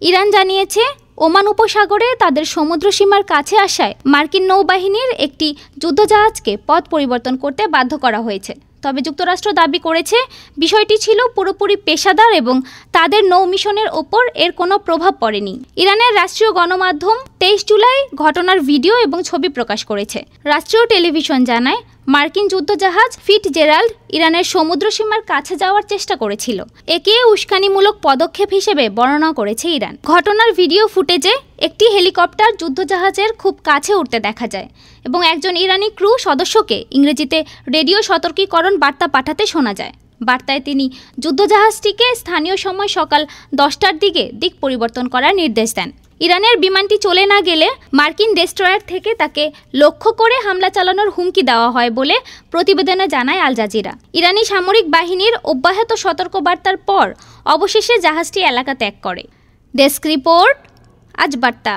Iran জানিয়েছে Oman উপসাগরে তাদের সমুদ্র সীমার কাছে আসায় মার্কিন নৌবাহিনীর একটি যুদ্ধজাহাজকে পথ পরিবর্তন করতে বাধ্য করা হয়েছে। তবে যুক্তরাষ্ট্র দাবি করেছে বিষয়টি ছিল পুরোপুরি পেশাদার এবং তাদের নৌ মিশনের ওপর এর কোনো প্রভাব পড়েনি। ইরানের রাষ্ট্রীয় গণমাধ্যম 23 জুলাই ঘটনার ভিডিও এবং ছবি প্রকাশ করেছে। রাষ্ট্রীয় টেলিভিশন জানায় মার্কিন যুদ্ধজাহাজ ফিটজেরাল্ড ইরানের সমুদ্র সীমার কাছে যাওয়ার চেষ্টা করেছিল। একে উস্কানিমূলক পদক্ষেপ হিসেবে বর্ণনা করেছে ইরান। ঘটনার ভিডিও ফুটেজে একটি হেলিকপ্টার যুদ্ধজাহাজের খুব কাছে উঠতে দেখা যায় এবং একজন ইরানি ক্রু সদস্যকে ইংরেজিতে রেডিও সতর্কীকরণ বার্তা পাঠাতে শোনা যায়। বার্তায় তিনি যুদ্ধজাহাজটিকে স্থানীয় সময় সকাল 10টার দিকে দিক পরিবর্তন করার নির্দেশ দেন। ইরানের বিমানটি চলে না গেলে মার্কিন ডেস্ট্রয়ার থেকে তাকে লক্ষ্য করে হামলা চালানোর হুমকি দেওয়া হয় বলে প্রতিবেদনে জানায় আল জাজিরা। ইরানি সামরিক বাহিনীর অব্যাহত সতর্কবার্তার পর অবশেষে জাহাজটি এলাকা ত্যাগ করে। ডেস্ক রিপোর্ট, আজ বার্তা।